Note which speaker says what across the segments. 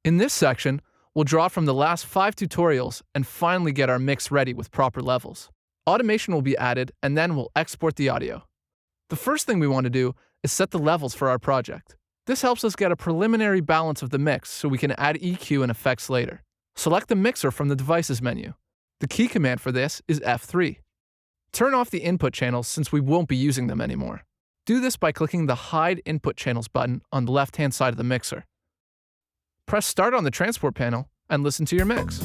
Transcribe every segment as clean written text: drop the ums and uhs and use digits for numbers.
Speaker 1: In this section, we'll draw from the last 5 tutorials and finally get our mix ready with proper levels. Automation will be added, and then we'll export the audio. The first thing we want to do is set the levels for our project. This helps us get a preliminary balance of the mix so we can add EQ and effects later. Select the mixer from the Devices menu. The key command for this is F3. Turn off the input channels since we won't be using them anymore. Do this by clicking the Hide Input Channels button on the left-hand side of the mixer. Press Start on the transport panel and listen to your mix.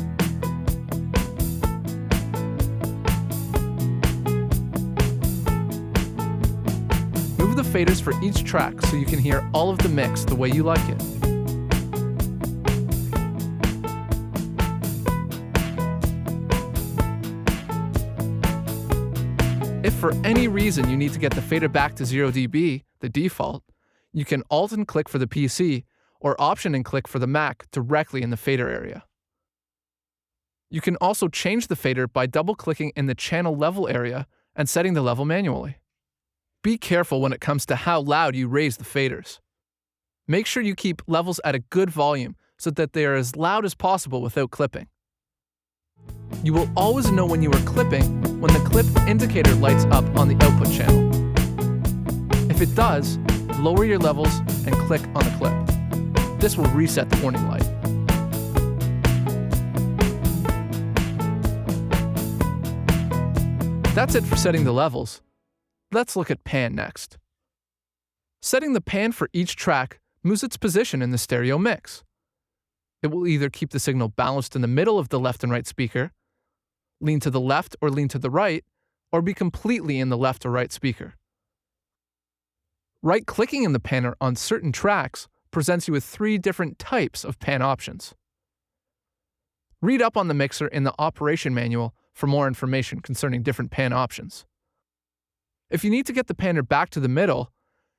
Speaker 1: Move the faders for each track so you can hear all of the mix the way you like it. If for any reason you need to get the fader back to 0 dB, the default, you can Alt and click for the PC or Option and click for the Mac directly in the fader area. You can also change the fader by double-clicking in the channel level area and setting the level manually. Be careful when it comes to how loud you raise the faders. Make sure you keep levels at a good volume so that they are as loud as possible without clipping. You will always know when you are clipping when the clip indicator lights up on the output channel. If it does, lower your levels and click on the clip. This will reset the warning light. That's it for setting the levels. Let's look at pan next. Setting the pan for each track moves its position in the stereo mix. It will either keep the signal balanced in the middle of the left and right speaker, lean to the left or lean to the right, or be completely in the left or right speaker. Right-clicking in the panner on certain tracks presents you with 3 different types of pan options. Read up on the mixer in the operation manual for more information concerning different pan options. If you need to get the panner back to the middle,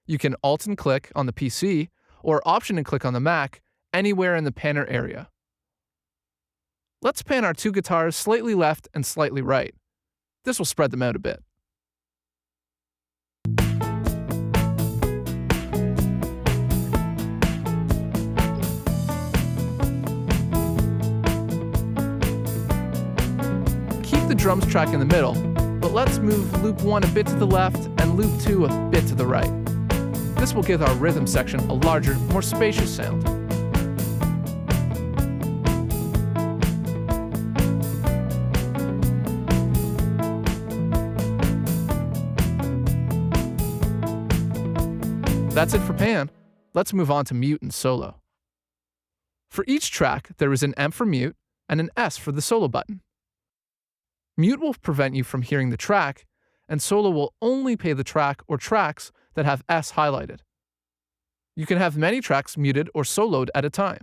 Speaker 1: you can Alt and click on the PC or Option and click on the Mac anywhere in the panner area. Let's pan our 2 guitars slightly left and slightly right. This will spread them out a bit. Keep the drums track in the middle, but let's move loop 1 a bit to the left and loop 2 a bit to the right. This will give our rhythm section a larger, more spacious sound. That's it for pan. Let's move on to mute and solo. For each track, there is an M for mute and an S for the solo button. Mute will prevent you from hearing the track, and solo will only play the track or tracks that have S highlighted. You can have many tracks muted or soloed at a time.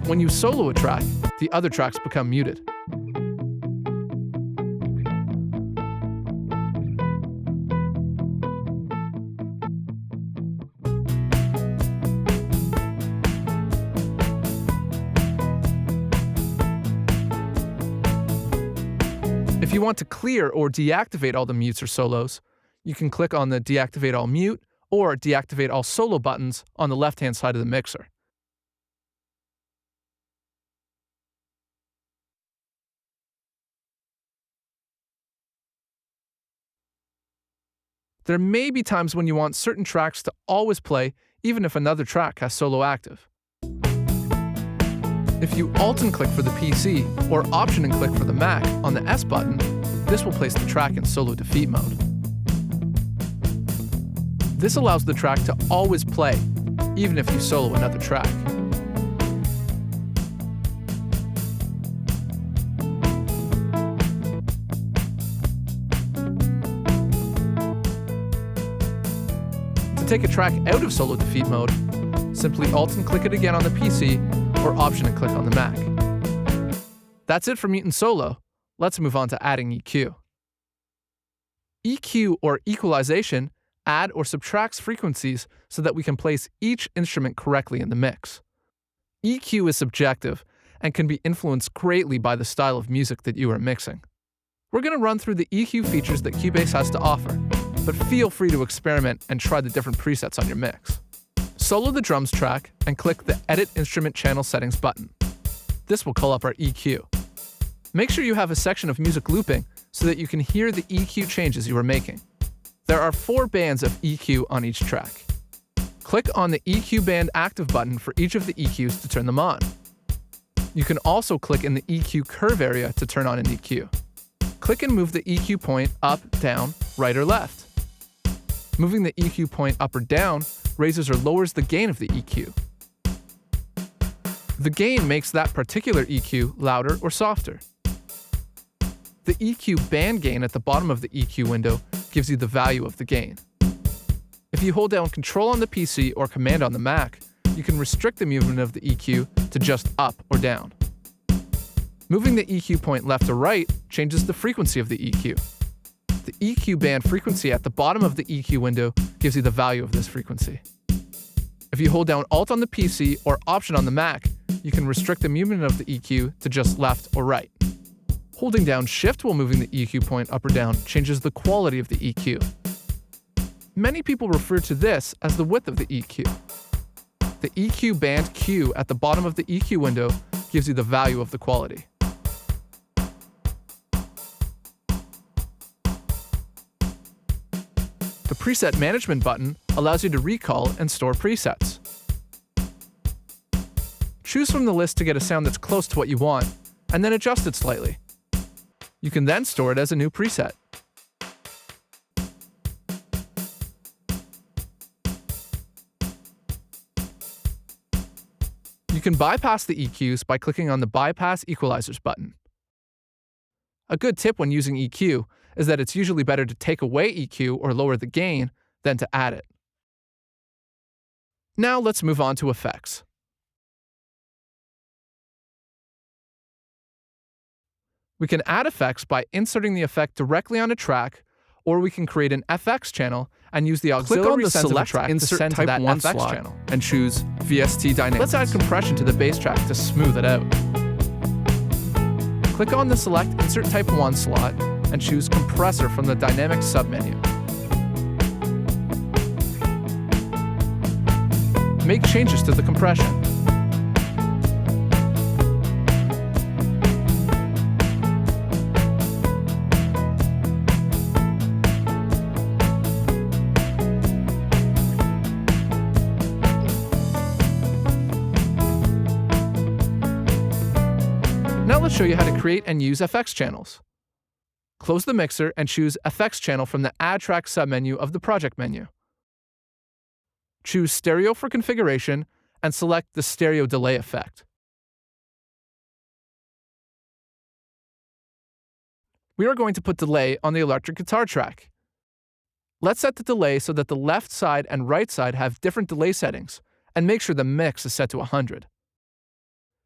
Speaker 1: When you solo a track, the other tracks become muted. If you want to clear or deactivate all the mutes or solos, you can click on the Deactivate All Mute or Deactivate All Solo buttons on the left-hand side of the mixer. There may be times when you want certain tracks to always play, even if another track has solo active. If you Alt and click for the PC, or Option and click for the Mac on the S button, this will place the track in solo defeat mode. This allows the track to always play, even if you solo another track. Take a track out of solo defeat mode, simply Alt and click it again on the PC or Option and click on the Mac. That's it for mute and solo. Let's move on to adding EQ. EQ or equalization add or subtracts frequencies so that we can place each instrument correctly in the mix. EQ is subjective and can be influenced greatly by the style of music that you are mixing. We're going to run through the EQ features that Cubase has to offer, but feel free to experiment and try the different presets on your mix. Solo the drums track and click the Edit Instrument Channel Settings button. This will call up our EQ. Make sure you have a section of music looping so that you can hear the EQ changes you are making. There are 4 bands of EQ on each track. Click on the EQ band active button for each of the EQs to turn them on. You can also click in the EQ curve area to turn on an EQ. Click and move the EQ point up, down, right or left. Moving the EQ point up or down raises or lowers the gain of the EQ. The gain makes that particular EQ louder or softer. The EQ band gain at the bottom of the EQ window gives you the value of the gain. If you hold down Control on the PC or Command on the Mac, you can restrict the movement of the EQ to just up or down. Moving the EQ point left or right changes the frequency of the EQ. The EQ band frequency at the bottom of the EQ window gives you the value of this frequency. If you hold down Alt on the PC or Option on the Mac, you can restrict the movement of the EQ to just left or right. Holding down Shift while moving the EQ point up or down changes the quality of the EQ. Many people refer to this as the width of the EQ. The EQ band Q at the bottom of the EQ window gives you the value of the quality. The Preset Management button allows you to recall and store presets. Choose from the list to get a sound that's close to what you want, and then adjust it slightly. You can then store it as a new preset. You can bypass the EQs by clicking on the Bypass Equalizers button. A good tip when using EQ is that it's usually better to take away EQ or lower the gain than to add it. Now let's move on to effects. We can add effects by inserting the effect directly on a track, or we can create an FX channel and use the auxiliary sensitive track to send to that FX channel.
Speaker 2: And choose VST Dynamics.
Speaker 1: Let's add compression to the bass track to smooth it out. Click on the Select Insert Type 1 slot and choose Compressor from the Dynamics submenu. Make changes to the compression. Now let's show you how to create and use FX channels. Close the mixer and choose FX channel from the Add Track submenu of the Project menu. Choose Stereo for configuration and select the Stereo Delay effect. We are going to put delay on the electric guitar track. Let's set the delay so that the left side and right side have different delay settings, and make sure the mix is set to 100.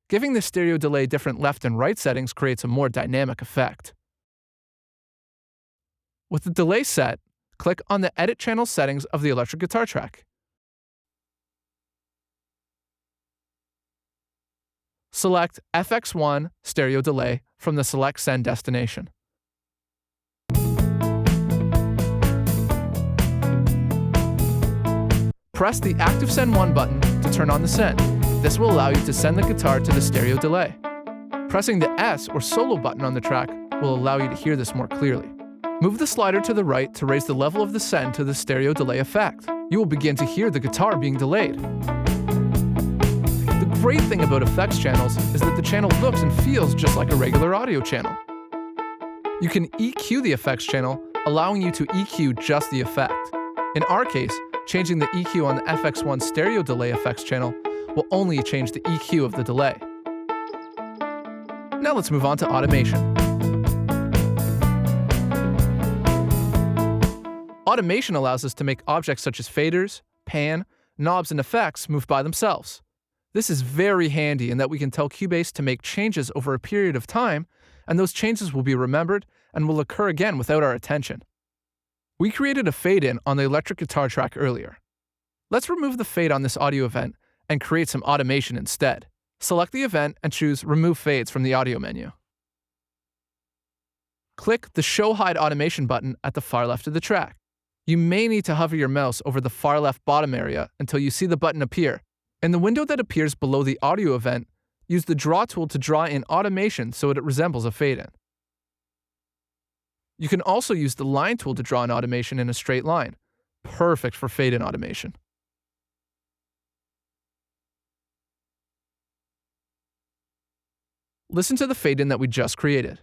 Speaker 1: Giving the stereo delay different left and right settings creates a more dynamic effect. With the delay set, click on the Edit Channel Settings of the electric guitar track. Select FX1 Stereo Delay from the Select Send destination. Press the Active Send 1 button to turn on the send. This will allow you to send the guitar to the stereo delay. Pressing the S or solo button on the track will allow you to hear this more clearly. Move the slider to the right to raise the level of the send to the stereo delay effect. You will begin to hear the guitar being delayed. The great thing about effects channels is that the channel looks and feels just like a regular audio channel. You can EQ the effects channel, allowing you to EQ just the effect. In our case, changing the EQ on the FX1 stereo delay effects channel will only change the EQ of the delay. Now let's move on to automation. Automation allows us to make objects such as faders, pan, knobs, and effects move by themselves. This is very handy in that we can tell Cubase to make changes over a period of time, and those changes will be remembered and will occur again without our attention. We created a fade-in on the electric guitar track earlier. Let's remove the fade on this audio event and create some automation instead. Select the event and choose Remove Fades from the audio menu. Click the Show Hide Automation button at the far left of the track. You may need to hover your mouse over the far left bottom area until you see the button appear. In the window that appears below the audio event, use the Draw tool to draw in automation so it resembles a fade-in. You can also use the Line tool to draw an automation in a straight line. Perfect for fade-in automation. Listen to the fade-in that we just created.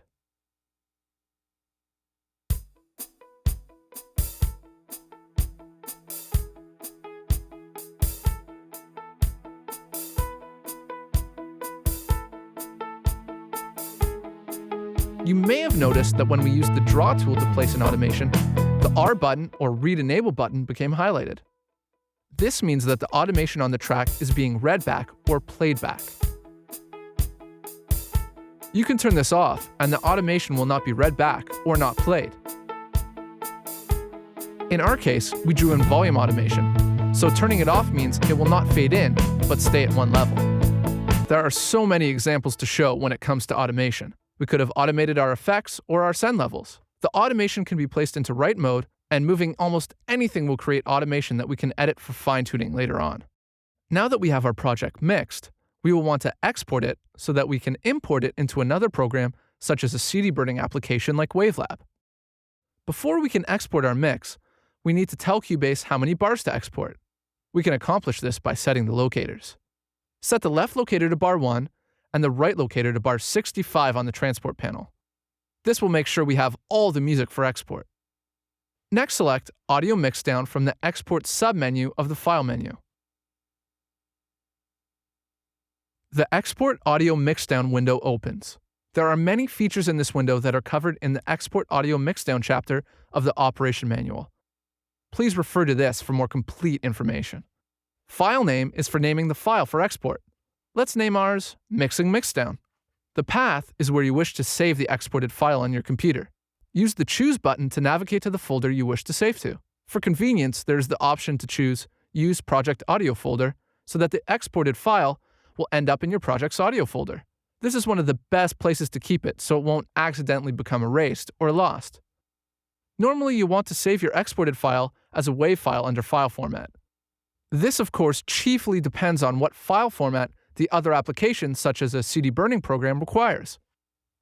Speaker 1: You may have noticed that when we used the Draw tool to place an automation, the R button or Read Enable button became highlighted. This means that the automation on the track is being read back or played back. You can turn this off, and the automation will not be read back or not played. In our case, we drew in volume automation, so turning it off means it will not fade in, but stay at one level. There are so many examples to show when it comes to automation. We could have automated our effects or our send levels. The automation can be placed into write mode, and moving almost anything will create automation that we can edit for fine-tuning later on. Now that we have our project mixed, we will want to export it so that we can import it into another program such as a CD burning application like Wavelab. Before we can export our mix, we need to tell Cubase how many bars to export. We can accomplish this by setting the locators. Set the left locator to bar 1 and the right locator to bar 65 on the transport panel. This will make sure we have all the music for export. Next, select Audio Mixdown from the Export submenu of the File menu. The Export Audio Mixdown window opens. There are many features in this window that are covered in the Export Audio Mixdown chapter of the Operation Manual. Please refer to this for more complete information. File name is for naming the file for export. Let's name ours Mixing Mixdown. The path is where you wish to save the exported file on your computer. Use the Choose button to navigate to the folder you wish to save to. For convenience, there's the option to choose Use Project Audio folder so that the exported file will end up in your project's audio folder. This is one of the best places to keep it so it won't accidentally become erased or lost. Normally, you want to save your exported file as a WAV file under File Format. This, of course, chiefly depends on what file format the other application, such as a CD burning program, requires.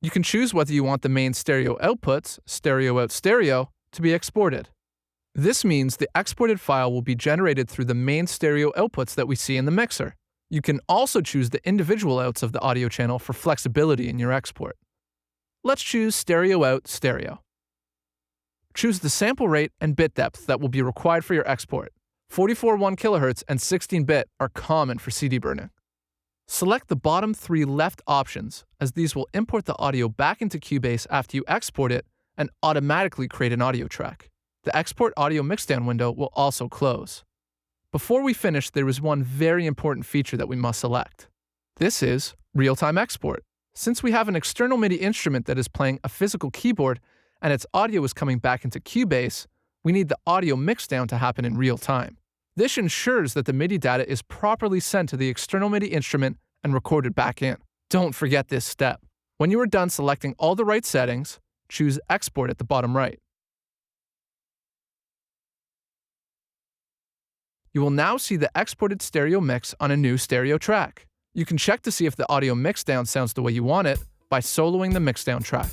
Speaker 1: You can choose whether you want the main stereo outputs, stereo out stereo, to be exported. This means the exported file will be generated through the main stereo outputs that we see in the mixer. You can also choose the individual outs of the audio channel for flexibility in your export. Let's choose stereo out stereo. Choose the sample rate and bit depth that will be required for your export. 44.1 kHz and 16-bit are common for CD burning. Select the bottom 3 left options, as these will import the audio back into Cubase after you export it and automatically create an audio track. The Export Audio Mixdown window will also close. Before we finish, there is one very important feature that we must select. This is Real-Time Export. Since we have an external MIDI instrument that is playing a physical keyboard and its audio is coming back into Cubase, we need the audio mixdown to happen in real time. This ensures that the MIDI data is properly sent to the external MIDI instrument and recorded back in. Don't forget this step. When you are done selecting all the right settings, choose Export at the bottom right. You will now see the exported stereo mix on a new stereo track. You can check to see if the audio mixdown sounds the way you want it by soloing the mixdown track.